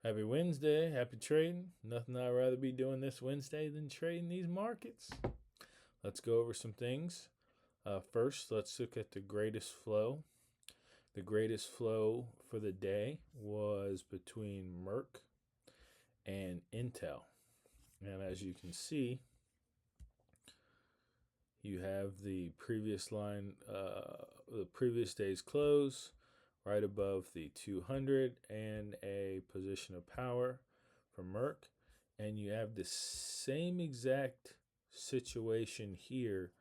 Happy Wednesday. Happy trading. Nothing I'd rather be doing this Wednesday than trading these markets. Let's go over some things. First, let's look at the greatest flow. The greatest flow for the day was between Merck and Intel. And as you can see, you have the previous line, the previous day's close, right above the 200 and a position of power for Merck. And you have the same exact situation here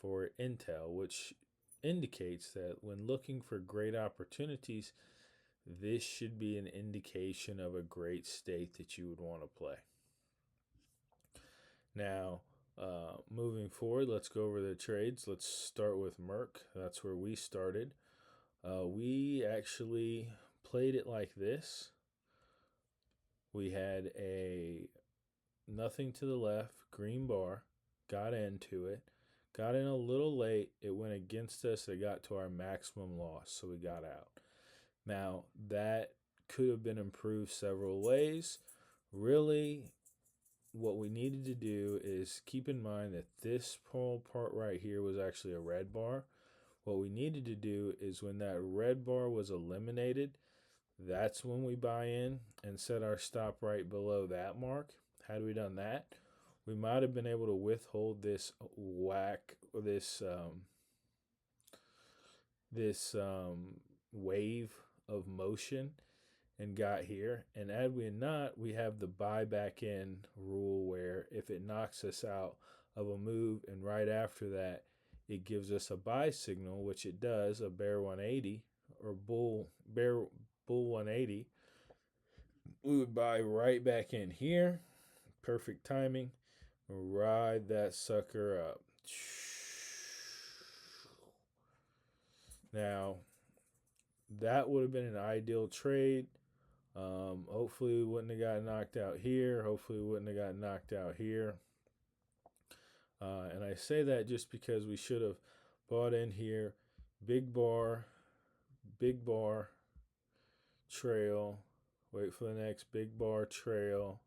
for Intel, which indicates that when looking for great opportunities, this should be an indication of a great state that you would want to play. Now, moving forward, let's go over the trades. Let's start with Merck. That's where we started. We actually played it like this. We had a nothing to the left, green bar, got into it, got in a little late. It went against us. It got to our maximum loss, so we got out. Now, that could have been improved several ways. Really, what we needed to do is keep in mind that this whole part right here was actually a red bar. What we needed to do is when that red bar was eliminated, that's when we buy in and set our stop right below that mark. Had we done that, we might have been able to withhold this whack or this wave of motion and got here. And had we not, we have the buy back in rule where if it knocks us out of a move and right after that it gives us a buy signal, which it does, a bear 180 or bull 180, we would buy right back in here. Perfect timing. Ride that sucker up. Now, that would have been an ideal trade. Hopefully we wouldn't have got knocked out here. Hopefully we wouldn't have got knocked out here. And I say that just because we should have bought in here. Big bar, trail. Wait for the next big bar trail.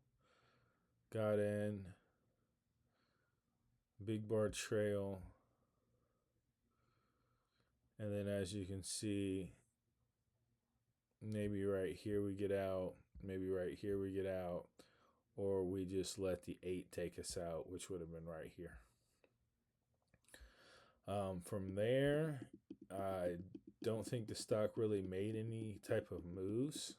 Got in. Big bar trail. And then as you can see, maybe right here we get out. Maybe right here we get out. Or we just let the 8 take us out, which would have been right here. From there, I don't think the stock really made any type of moves.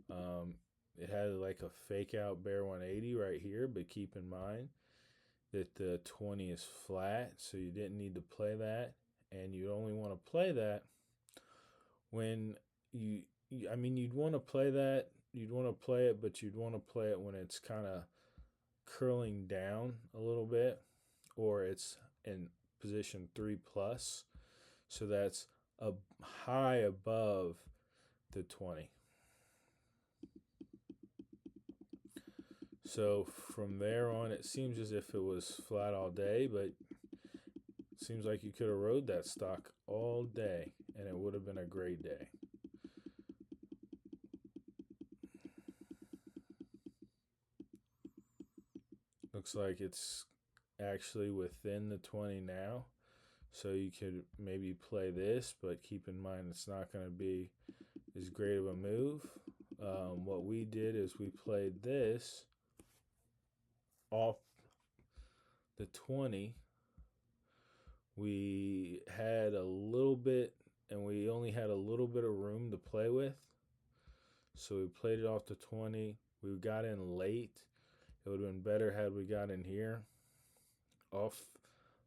It had like a fake out bear 180 right here, but keep in mind that the 20 is flat, so you didn't need to play that. And you only want to play that when you'd want to play that. You'd want to play it, but you'd want to play it when it's kind of curling down a little bit, or it's in position 3 plus. So that's a high above the 20. So from there on, it seems as if it was flat all day, but it seems like you could have rode that stock all day, and it would have been a great day. Looks like it's actually within the 20 now. So you could maybe play this, but keep in mind it's not going to be as great of a move. What we did is we played this off the 20. We had a little bit, and we only had a little bit of room to play with. So we played it off the 20. We got in late. It would have been better had we got in here. Off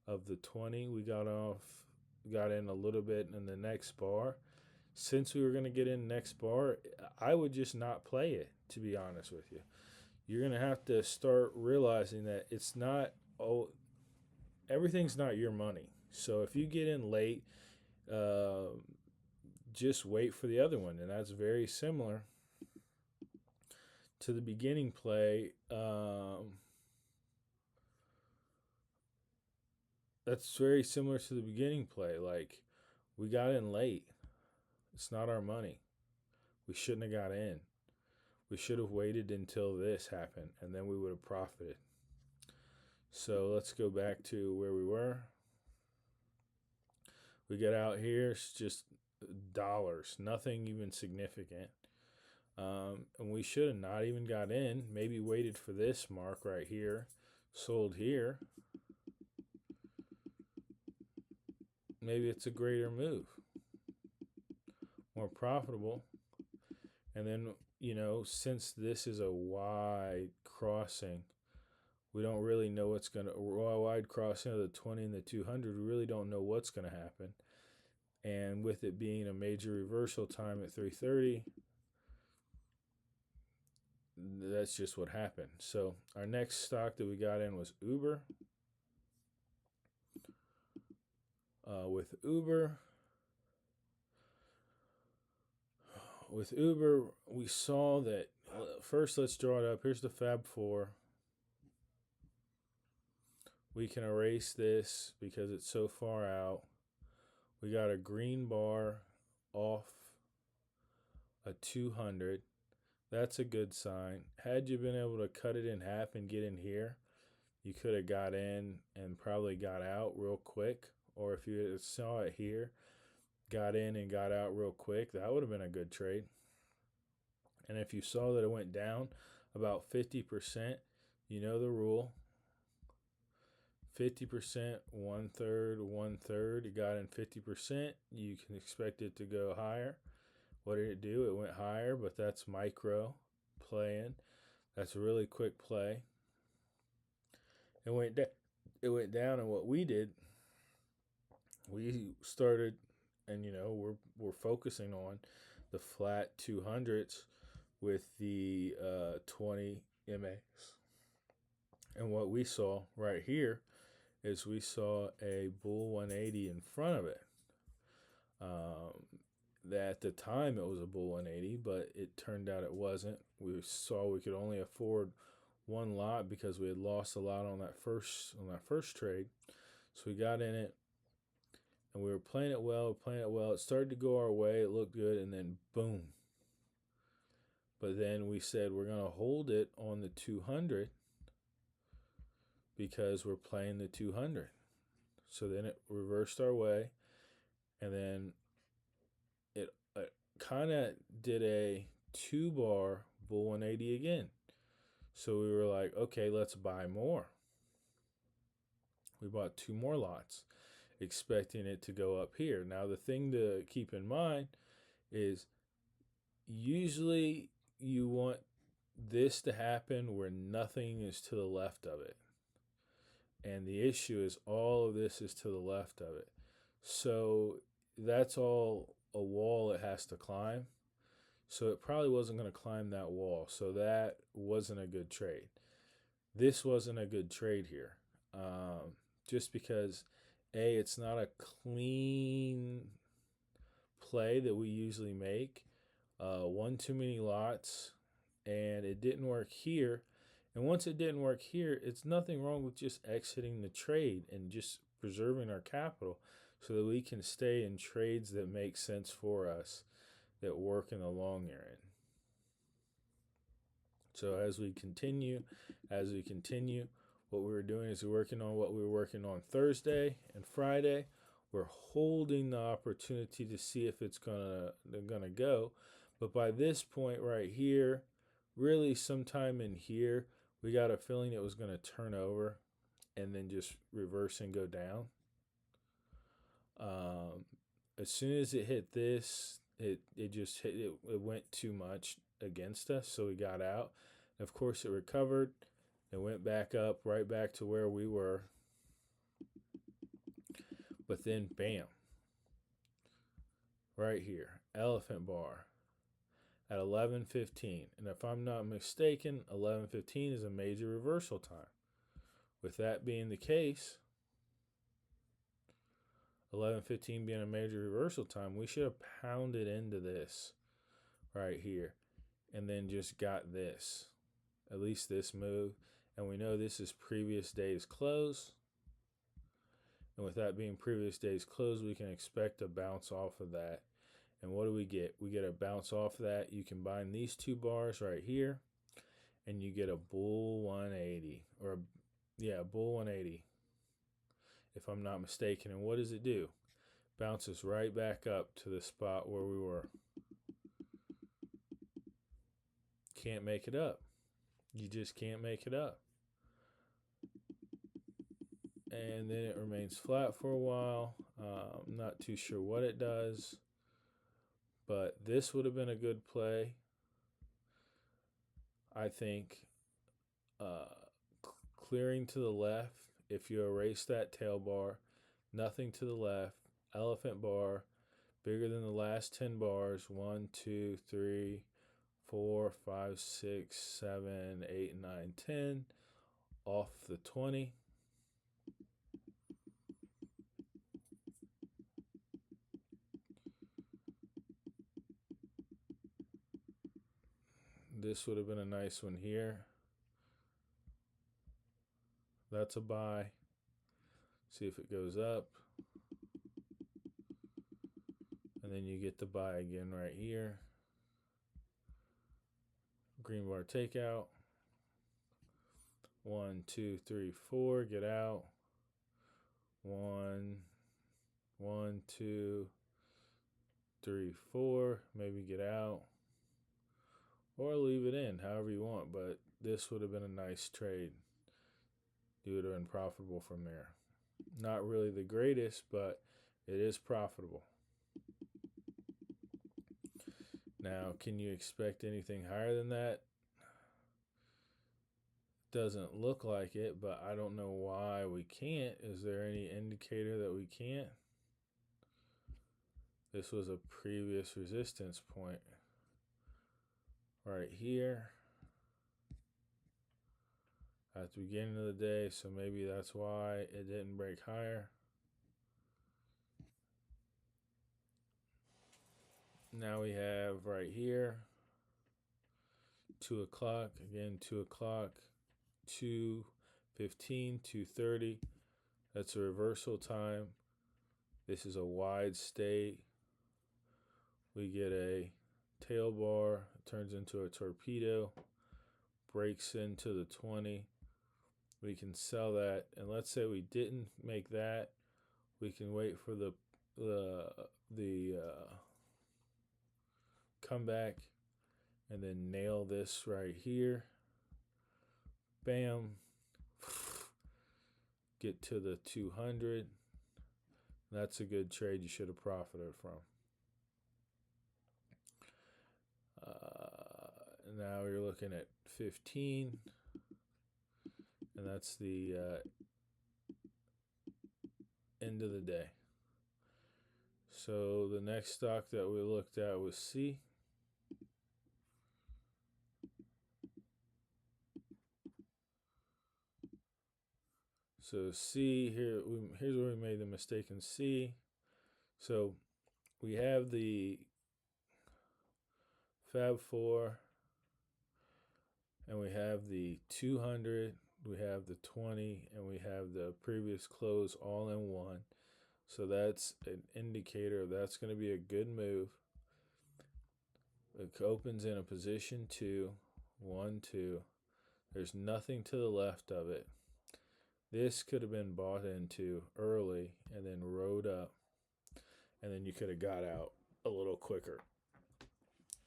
of the 20, we got in a little bit in the next bar. Since we were going to get in next bar, I would just not play it, to be honest with you. You're going to have to start realizing that it's not, everything's not your money. So if you get in late, just wait for the other one. And that's very similar to the beginning play. That's very similar to the beginning play. Like, we got in late. It's not our money. We shouldn't have got in. We should have waited until this happened, and then we would have profited. So let's go back to where we were. We get out here, it's just dollars, nothing even significant. And we should have not even got in, maybe waited for this mark right here, sold here. Maybe it's a greater move, more profitable. And then, since this is a wide crossing, we don't really know what's going to, wide crossing of the 20 and the 200, we really don't know what's going to happen. And with it being a major reversal time at 3:30, that's just what happened. So our next stock that we got in was Uber. With Uber, we saw that, first let's draw it up. Here's the Fab 4. We can erase this because it's so far out. We got a green bar off a 200. That's a good sign. Had you been able to cut it in half and get in here, you could have got in and probably got out real quick. Or if you saw it here, got in and got out real quick, that would have been a good trade. And if you saw that it went down about 50%, you know the rule. 50%, 1/3, 1/3. You got in 50%, you can expect it to go higher. What did it do? It went higher, but that's micro playing. That's a really quick play. It went down, and what we did, we started, and we're focusing on the flat 200s with the 20 MAs. And what we saw right here is we saw a bull 180 in front of it. That at the time it was a bull 180, but it turned out it wasn't. We saw we could only afford one lot because we had lost a lot on that first trade. So we got in it, and we were playing it well. It started to go our way. It looked good, and then boom. But then we said we're going to hold it on the 200 because we're playing the 200. So then it reversed our way, and then it kind of did a 2-bar bull 180 again. So we were like, okay, let's buy more. We bought 2 more lots, expecting it to go up here. Now, the thing to keep in mind is usually you want this to happen where nothing is to the left of it. And the issue is all of this is to the left of it. So that's all a wall it has to climb. So it probably wasn't going to climb that wall. So that wasn't a good trade. This wasn't a good trade here. Just because, A, it's not a clean play that we usually make. One too many lots, and it didn't work here. And once it didn't work here, it's nothing wrong with just exiting the trade and just preserving our capital so that we can stay in trades that make sense for us, that work in the long run. So as we continue, what we were doing is we're working on what we were working on Thursday and Friday. We're holding the opportunity to see if it's gonna go. But by this point right here, really sometime in here, we got a feeling it was going to turn over and then just reverse and go down. As soon as it hit this, it went too much against us, so we got out. And of course, it recovered. It went back up, right back to where we were. But then, bam, right here, elephant bar at 11:15. And if I'm not mistaken, 11:15 is a major reversal time. With that being the case, 11:15 being a major reversal time, we should have pounded into this right here and then just got this, at least this move. And we know this is previous day's close. And with that being previous day's close, we can expect a bounce off of that And what do we get? We get a bounce off that. You combine these two bars right here, and you get a bull 180, or bull 180, if I'm not mistaken. And what does it do? Bounces right back up to the spot where we were. Can't make it up. You just can't make it up. And then it remains flat for a while. I'm not too sure what it does, but this would have been a good play. I think clearing to the left, if you erase that tail bar, nothing to the left, elephant bar, bigger than the last 10 bars, 1, 2, 3, 4, 5, 6, 7, 8, 9, 10, off the 20. This would have been a nice one here. That's a buy. See if it goes up. And then you get the buy again right here. Green bar takeout. 1, 2, 3, 4. Get out. 1, 2, 3, 4. Maybe get out. Or leave it in, however you want. But this would have been a nice trade. You would have been profitable from there. Not really the greatest, but it is profitable. Now, can you expect anything higher than that? Doesn't look like it, but I don't know why we can't. Is there any indicator that we can't? This was a previous resistance point right here at the beginning of the day, so maybe that's why it didn't break higher. Now we have right here 2 o'clock, again 2 o'clock, 2:15, 2:30. That's a reversal time. This is a wide state. We get a tail bar, turns into a torpedo, breaks into the 20. We can sell that, and let's say we didn't make that. We can wait for the comeback and then nail this right here. Bam. Get to the 200. That's a good trade you should have profited from. Now you're looking at 15, and that's the end of the day. So the next stock that we looked at was C. So C, here's where we made the mistake in C. So we have the Fab 4, and we have the 200, we have the 20, and we have the previous close all in one. So that's an indicator that's going to be a good move. It opens in a position 2, 1, 2. There's nothing to the left of it. This could have been bought into early and then rode up, and then you could have got out a little quicker.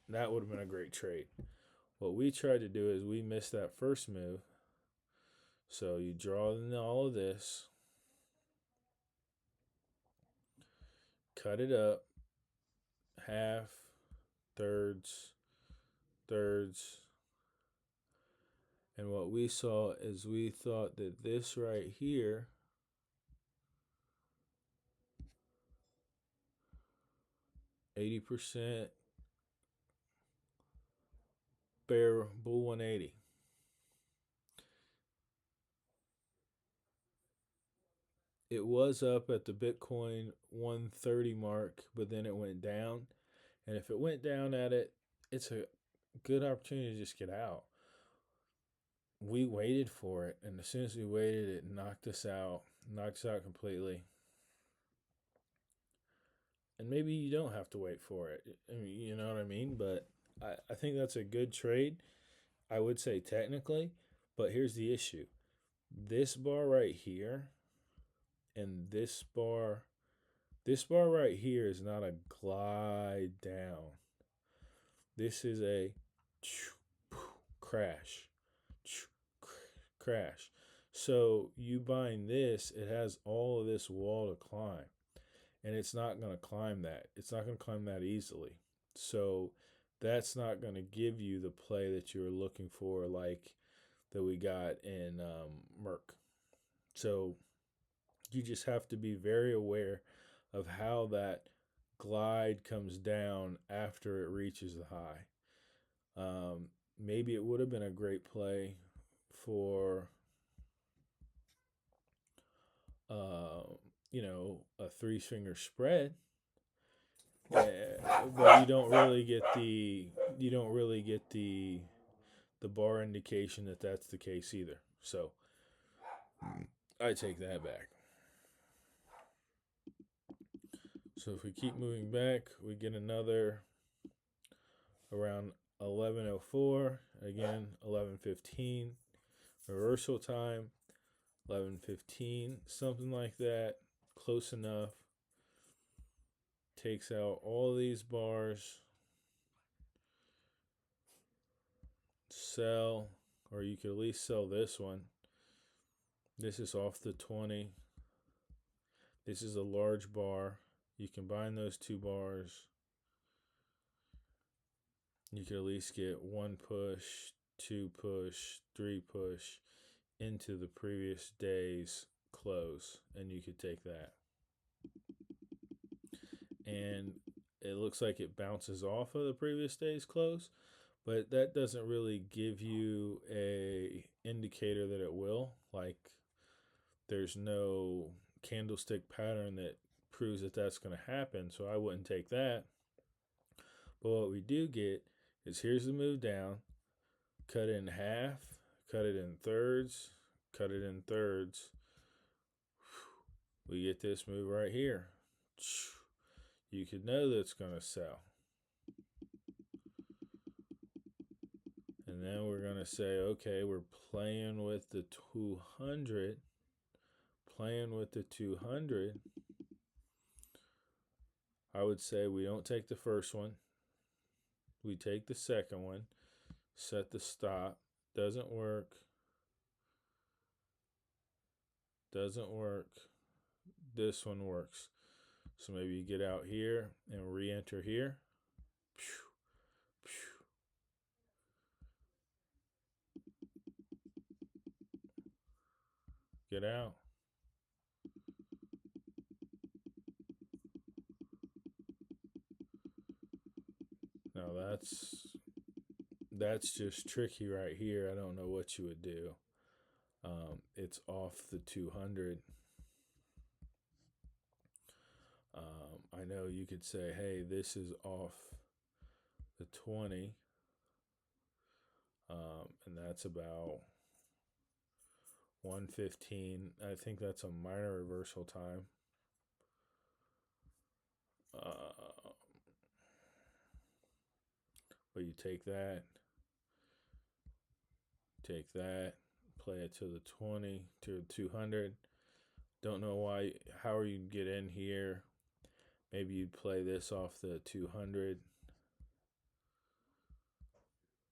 That would have been a great trade. What we tried to do is we missed that first move. So you draw in all of this, cut it up, half, thirds, and what we saw is we thought that this right here %, bear bull 180. It was up at the Bitcoin 130 mark, but then it went down. And if it went down at it, it's a good opportunity to just get out. We waited for it, and as soon as we waited, it knocked us out completely. and maybe you don't have to wait for it. I mean, you know what I mean? But I think that's a good trade. I would say technically, but here's the issue. This bar right here and this bar right here is not a glide down. This is a crash, crash. So you buying this, it has all of this wall to climb, and it's not going to climb that. It's not going to climb that easily. So that's not going to give you the play that you're looking for, like that we got in Merck. So you just have to be very aware of how that glide comes down after it reaches the high. Maybe it would have been a great play for, a three finger spread, but you don't really get the bar indication that that's the case either. So I take that back. So if we keep moving back, we get another around 11:04, again 11:15 reversal time, 11:15, something like that, close enough. Takes out all these bars, sell, or you could at least sell this one. This is off the 20. This is a large bar. You combine those two bars, you could at least get one push, two push, three push into the previous day's close, and you could take that. And it looks like it bounces off of the previous day's close, but that doesn't really give you a indicator that it will. Like, there's no candlestick pattern that proves that that's going to happen, so I wouldn't take that. But what we do get is, here's the move down, cut it in half, cut it in thirds, cut it in thirds. We get this move right here. You could know that it's going to sell. And then we're going to say, okay, we're playing with the 200. Playing with the 200. I would say we don't take the first one. We take the second one. Set the stop. Doesn't work. Doesn't work. This one works. So maybe you get out here and re-enter here. Get out. Now that's just tricky right here. I don't know what you would do. It's off the 200. I know you could say, hey, this is off the 20. And that's about 115. I think that's a minor reversal time. But you take that, play it to the 20, to the 200. Don't know how you get in here. Maybe you'd play this off the 200,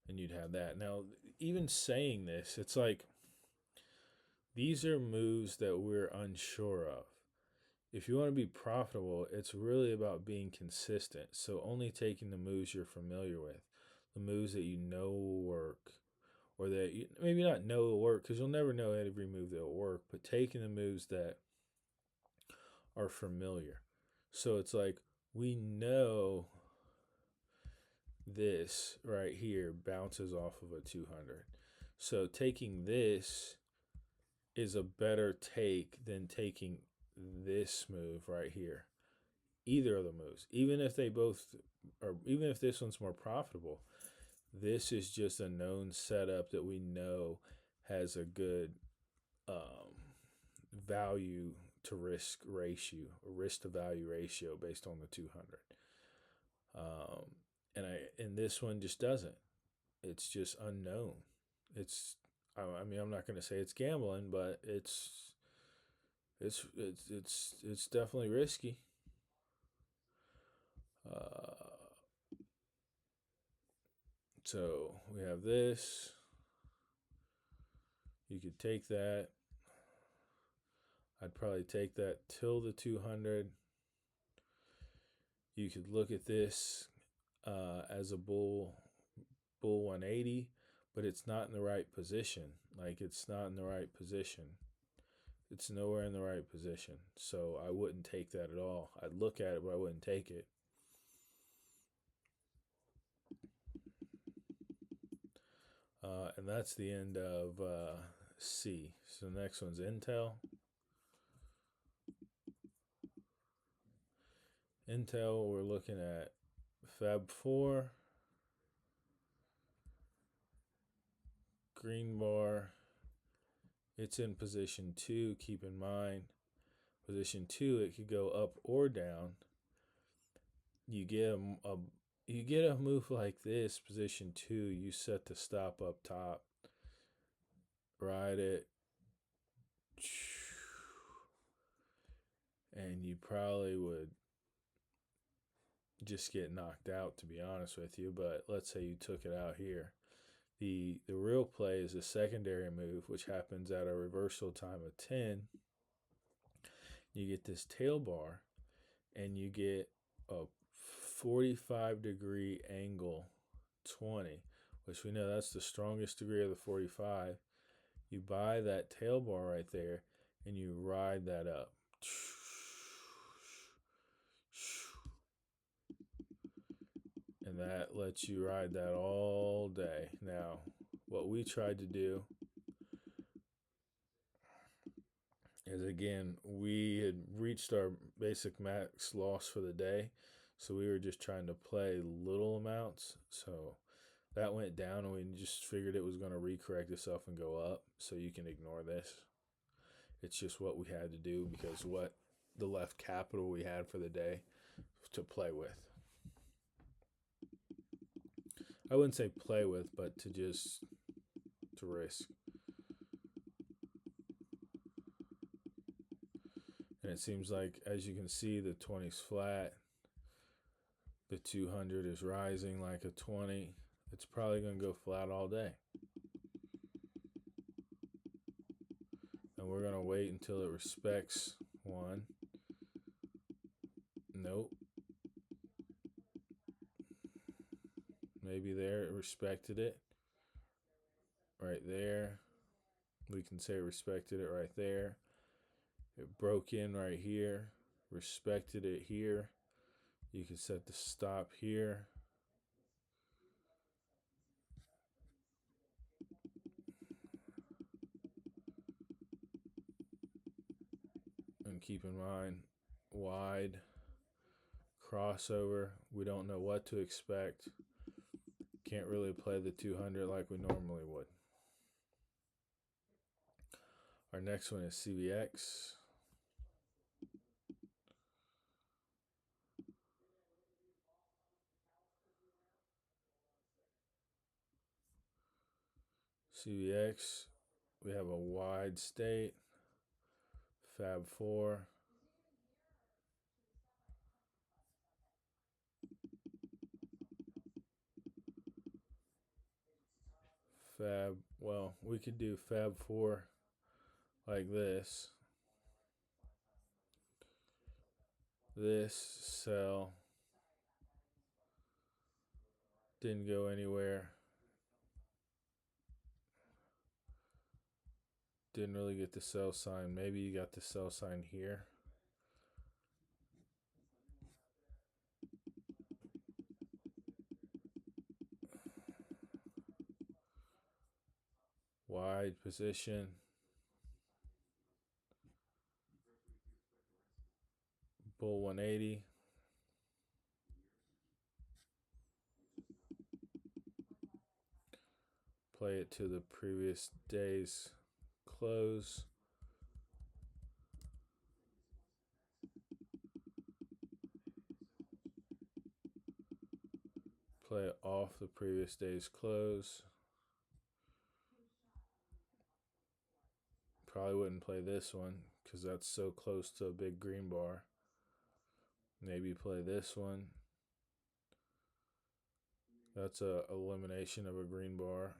and you'd have that. Now, even saying this, it's like, these are moves that we're unsure of. If you want to be profitable, it's really about being consistent. So only taking the moves you're familiar with, the moves that you know will work, or that you maybe not know will work, because you'll never know every move that will work, but taking the moves that are familiar. So it's like, we know this right here bounces off of a 200. So taking this is a better take than taking this move right here. Either of the moves, even if this one's more profitable, this is just a known setup that we know has a good value to risk ratio, or risk to value ratio based on the 200. And this one just doesn't. It's just unknown. I mean, I'm not going to say it's gambling, but it's definitely risky. So we have this. You could take that. I'd probably take that till the 200. You could look at this as a bull 180, but it's not in the right position. It's not in the right position. It's nowhere in the right position. So I wouldn't take that at all. I'd look at it, but I wouldn't take it. And that's the end of C. So the next one's Intel. Intel, we're looking at Fab 4. Green bar. It's in position 2. Keep in mind, position 2, it could go up or down. You get a move like this, position 2, you set the stop up top, ride it, and you probably would just get knocked out, to be honest with you. But let's say you took it out here. The real play is a secondary move, which happens at a reversal time of 10. You get this tail bar, and you get a 45-degree angle 20, which we know that's the strongest degree of the 45. You buy that tail bar right there, and you ride that up. And that lets you ride that all day. Now, what we tried to do is, again, we had reached our basic max loss for the day, so we were just trying to play little amounts. So that went down, and we just figured it was going to recorrect itself and go up. So you can ignore this. It's just what we had to do because what the left capital we had for the day to play with. I wouldn't say play with, but to risk. And it seems like, as you can see, the 20's flat. The 200 is rising like a 20. It's probably going to go flat all day. And we're going to wait until it respects one. Nope. Maybe there it respected it. Right there. We can say it respected it right there. It broke in right here. Respected it here. You can set the stop here. And keep in mind, wide crossover. We don't know what to expect. Can't really play the 200 like we normally would. Our next one is CVX. CVX, we have a wide state, Fab 4. We could do Fab 4 like this. This sell didn't go anywhere. Didn't really get the sell sign. Maybe you got the sell sign here. Wide position. Bull 180. Play it to the previous day's close. play off the previous day's close. Probably wouldn't play this one because that's so close to a big green bar. Maybe play this one. That's a elimination of a green bar.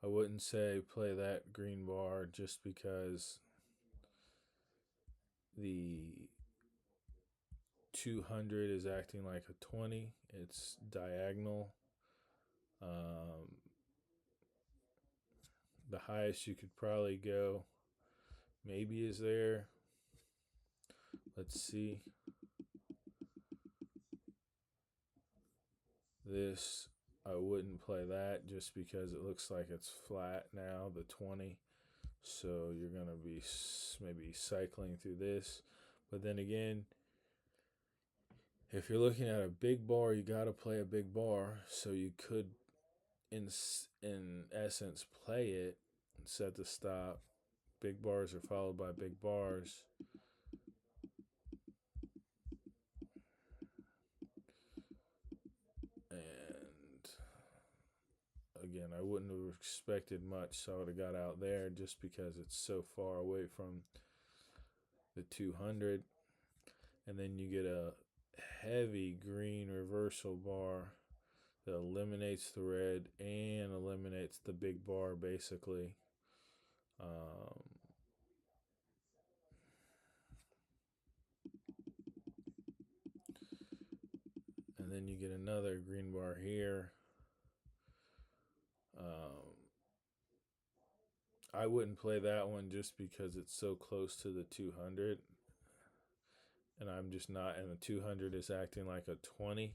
I wouldn't say play that green bar just because the 200 is acting like a 20. It's diagonal. The highest you could probably go maybe is there. Let's see. This, I wouldn't play that just because it looks like it's flat now, the 20. So you're going to be maybe cycling through this. But then again, if you're looking at a big bar, you got to play a big bar. So you could, in essence, play it and set the stop. Big bars are followed by big bars. And again, I wouldn't have expected much, so I would have got out there just because it's so far away from the 200. And then you get a heavy green reversal bar that eliminates the red and eliminates the big bar, basically. And then you get another green bar here. I wouldn't play that one just because it's so close to the 200. And I'm just not, and the 200 is acting like a 20,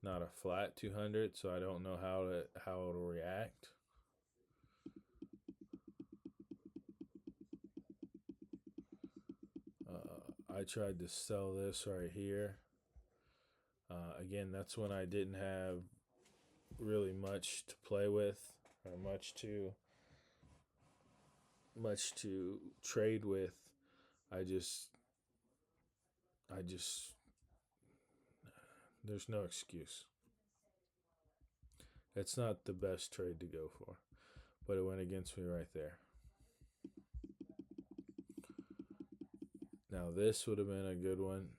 not a flat 200, so I don't know how it'll react. I tried to sell this right here. Again, that's when I didn't have really much to play with or much to trade with. I just there's no excuse. It's not the best trade to go for, but it went against me right there. Now this would have been a good one.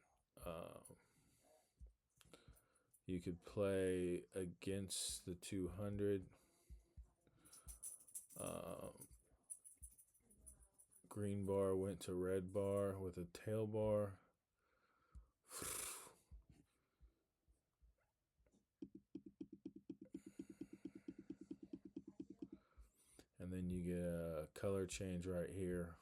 You could play against the 200. Green bar went to red bar with a tail bar. And then you get a color change right here.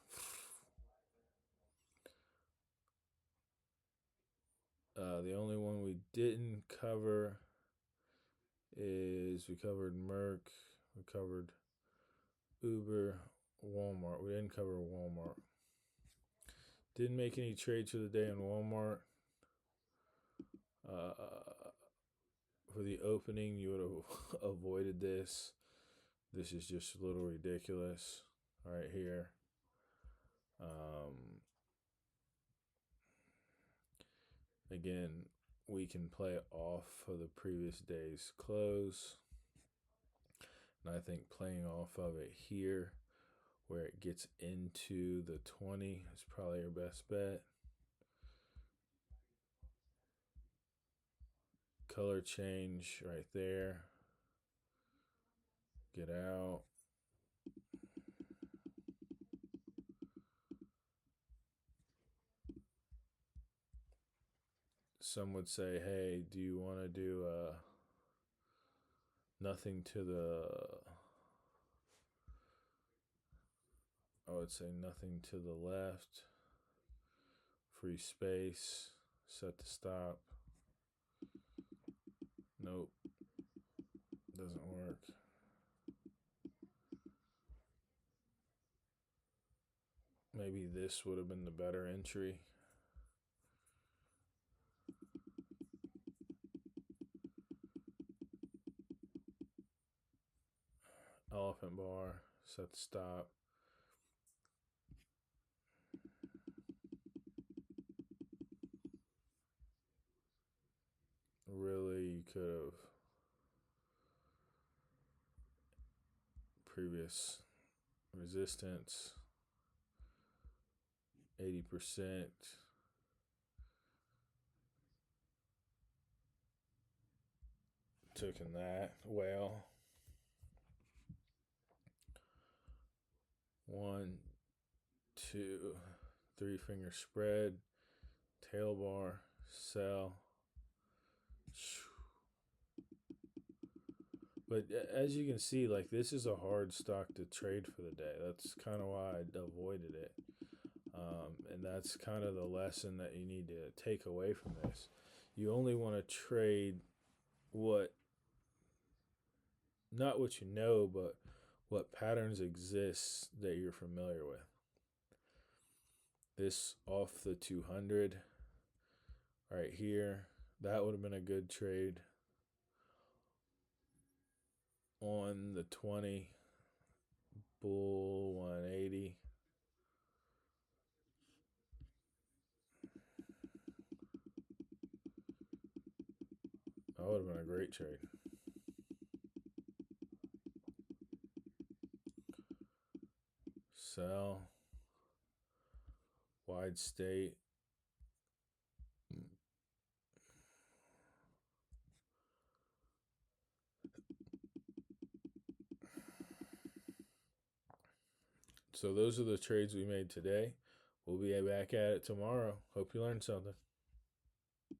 The only one we didn't cover is we covered Merck, we covered Uber, Walmart. We didn't cover Walmart. Didn't make any trades for the day in Walmart. For the opening, you would have avoided this. This is just a little ridiculous right here. Again, we can play off of the previous day's close. And I think playing off of it here, where it gets into the 20, is probably your best bet. Color change right there. Get out. Some would say, hey, do you want to do nothing to the, I would say nothing to the left, free space, set to stop. Nope, doesn't work. Maybe this would have been the better entry. elephant bar, set the stop. Really, you could have previous resistance 80%. Taking that well. 1, 2, 3 finger spread, tail bar, sell. But as you can see, like, this is a hard stock to trade for the day. That's kind of why I avoided it. And that's kind of the lesson that you need to take away from this. You only want to trade not what you know, but what patterns exist that you're familiar with. This off the 200 right here, that would have been a good trade. On the 20, bull 180. That would have been a great trade. Sell. Wide state. So those are the trades we made today. We'll be back at it tomorrow. Hope you learned something.